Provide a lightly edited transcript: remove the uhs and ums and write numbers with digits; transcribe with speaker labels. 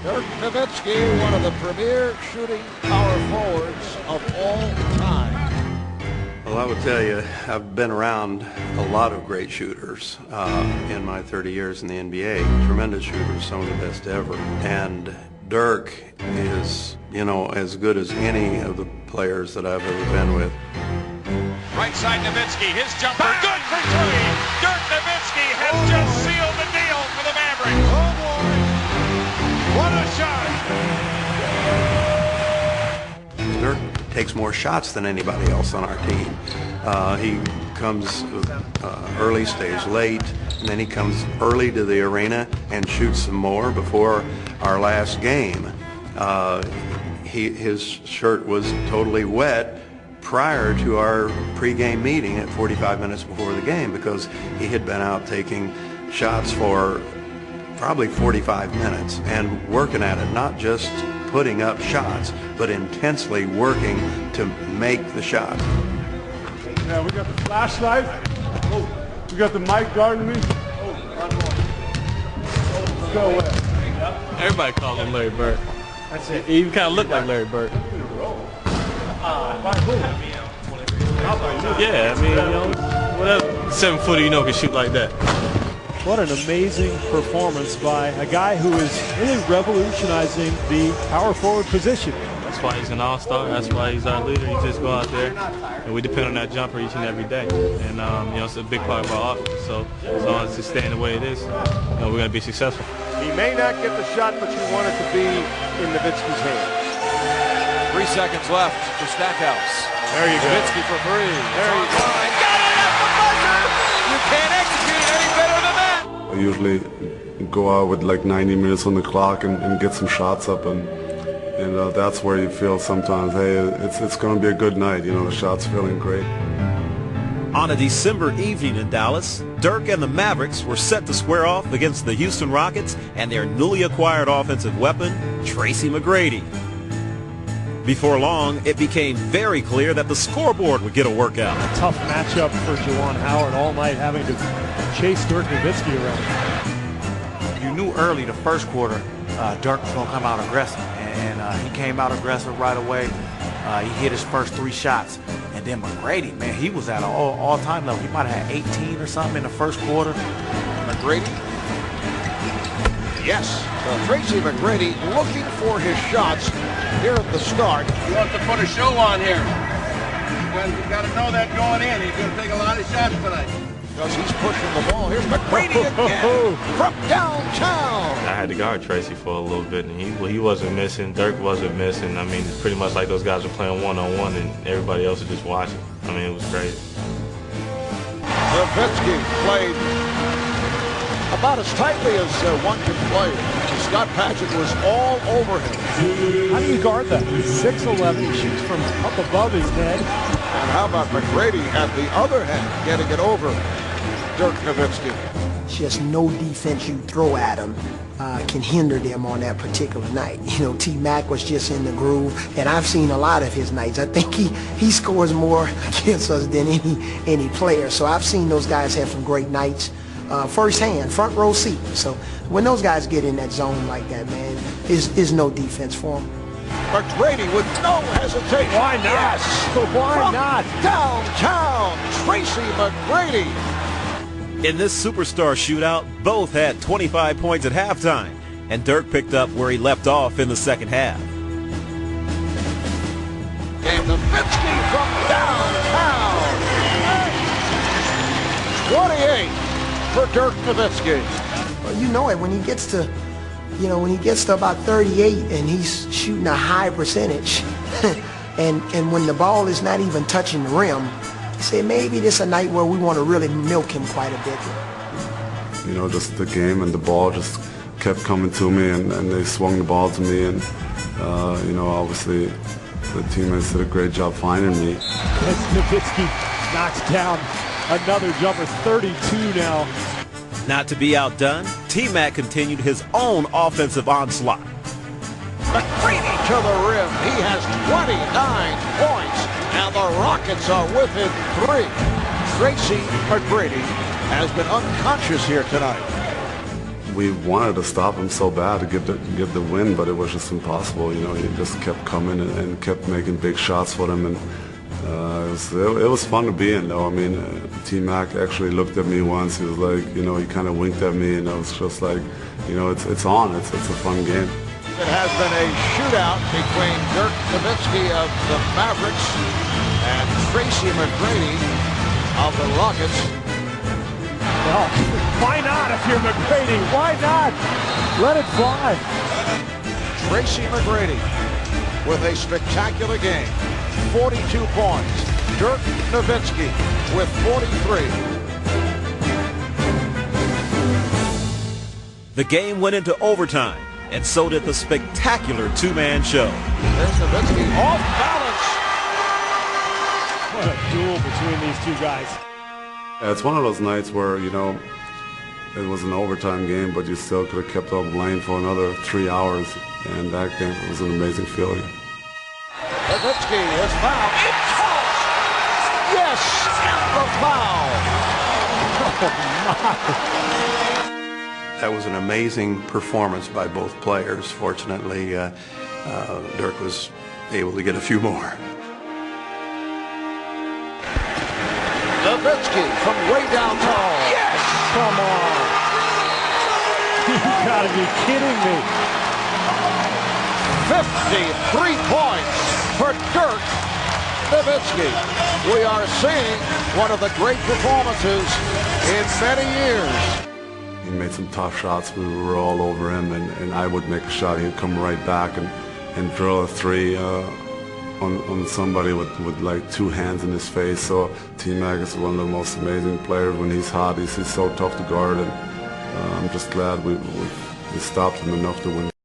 Speaker 1: Dirk Nowitzki, one of the premier shooting power forwards of all time.
Speaker 2: Well, I would tell you, I've been around a lot of great shooters in my 30 years in the NBA. Tremendous shooters, some of the best ever. And Dirk is, as good as any of the players that I've ever been with.
Speaker 3: Right side Nowitzki, his jumper, good for three. Dirk Nowitzki has just sealed the deal for the Mavericks.
Speaker 1: Oh boy, what a shot!
Speaker 2: Dirk takes more shots than anybody else on our team. He comes early, stays late, and then he comes early to the arena and shoots some more. Before our last game, his shirt was totally wet prior to our pregame meeting at 45 minutes before the game because he had been out taking shots for probably 45 minutes and working at it, not just putting up shots, but intensely working to make the shot.
Speaker 4: Yeah, we got the flashlight. Oh, we got the mic guarding me. Let's go away.
Speaker 5: Everybody calls him Larry Bird. That's it. He even kind of looked like Larry Bird. Yeah, I mean, whatever 7-footer can shoot like that.
Speaker 6: What an amazing performance by a guy who is really revolutionizing the power forward position.
Speaker 5: That's why he's an all-star. That's why he's our leader. He just go out there, and we depend on that jumper each and every day. And it's a big part of our offense. So as long as it's staying the way it is, we're going to be successful.
Speaker 1: He may not get the shot, but you want it to be in Nowitzki's hands.
Speaker 3: 3 seconds left for Stackhouse.
Speaker 1: There you go.
Speaker 3: Nowitzki for three.
Speaker 1: There you go.
Speaker 3: Got it at the buzzer! You can't execute it any better than that!
Speaker 4: I usually go out with like 90 minutes on the clock and get some shots up, and that's where you feel sometimes, hey, it's going to be a good night. The shot's feeling great.
Speaker 7: On a December evening in Dallas, Dirk and the Mavericks were set to square off against the Houston Rockets and their newly acquired offensive weapon, Tracy McGrady. Before long, it became very clear that the scoreboard would get a workout.
Speaker 6: Tough matchup for Juwan Howard all night, having to chase Dirk Nowitzki around.
Speaker 8: You knew early the first quarter Dirk was going to come out aggressive, and he came out aggressive right away. He hit his first 3 shots. And then McGrady, man, he was at an all-time level. He might have had 18 or something in the first quarter.
Speaker 1: McGrady. Yes, Tracy McGrady looking for his shots here at the start.
Speaker 9: He wants to put a show on here. You got to know that going in. He's going to take a lot of shots tonight.
Speaker 1: Because he's pushing the ball. Here's McGrady again from downtown.
Speaker 5: I had to guard Tracy for a little bit, and he wasn't missing. Dirk wasn't missing. I mean, it's pretty much like those guys were playing one-on-one, and everybody else was just watching. I mean, it was crazy.
Speaker 1: Nowitzki played about as tightly as one can play. Scott Patrick was all over him.
Speaker 6: How do you guard that? He's 6'11", he shoots from up above his head.
Speaker 1: And how about McGrady at the other hand, getting it over Dirk Nowitzki?
Speaker 10: Just no defense you throw at him can hinder them on that particular night. T-Mac was just in the groove, and I've seen a lot of his nights. I think he scores more against us than any player. So I've seen those guys have some great nights firsthand, front row seat. So when those guys get in that zone like that, man, is no defense for them.
Speaker 1: McGrady with no hesitation.
Speaker 6: Why not?
Speaker 1: Yes.
Speaker 6: Why
Speaker 1: From
Speaker 6: not?
Speaker 1: Downtown, Tracy McGrady.
Speaker 7: In this superstar shootout, both had 25 points at halftime, and Dirk picked up where he left off in the second half.
Speaker 1: And Nowitzki from downtown. 28 for Dirk Nowitzki.
Speaker 10: Well, you know it when he gets to, when he gets to about 38 and he's shooting a high percentage, and when the ball is not even touching the rim, say maybe this is a night where we want to really milk him quite a bit.
Speaker 4: Just the game and the ball just kept coming to me, and they swung the ball to me, and obviously the teammates did a great job finding me.
Speaker 6: As Nowitzki knocks down another jumper, 32 now.
Speaker 7: Not to be outdone, T-Mac continued his own offensive onslaught.
Speaker 1: McGrady to the rim. He has 29 points, and the Rockets are within 3. Tracy McGrady has been unconscious here tonight.
Speaker 4: we wanted to stop him so bad to get the win, but it was just impossible. You know, he just kept coming and kept making big shots for them, and it was fun to be in, though. I mean, T-Mac actually looked at me once. He was like, you know, he kind of winked at me, and I was just like, you know, it's on. It's a fun game.
Speaker 1: It has been a shootout between Dirk Nowitzki of the Mavericks and Tracy McGrady of the Rockets.
Speaker 6: Well, why not if you're McGrady? Why not? Let it fly.
Speaker 1: Tracy McGrady with a spectacular game. 42 points. Dirk Nowitzki with 43.
Speaker 7: The game went into overtime, and so did the spectacular two-man show.
Speaker 1: There's Nowitzki off balance.
Speaker 6: What a duel between these two guys.
Speaker 4: Yeah, it's one of those nights where, you know, it was an overtime game, but you still could have kept on playing for another 3 hours, and that game was an amazing feeling.
Speaker 1: Nowitzki is fouled. It tossed. Yes, and the foul.
Speaker 6: Oh, my.
Speaker 2: That was an amazing performance by both players. Fortunately, Dirk was able to get a few more.
Speaker 1: Nowitzki from way down tall. Yes!
Speaker 6: Come on. You gotta be kidding me.
Speaker 1: 53 points for Dirk Nowitzki. We are seeing one of the great performances in many years.
Speaker 4: He made some tough shots. We were all over him, and I would make a shot. He'd come right back and drill a three on somebody with like two hands in his face. So T-Mac is one of the most amazing players. When he's hot, he's so tough to guard, and I'm just glad we stopped him enough to win.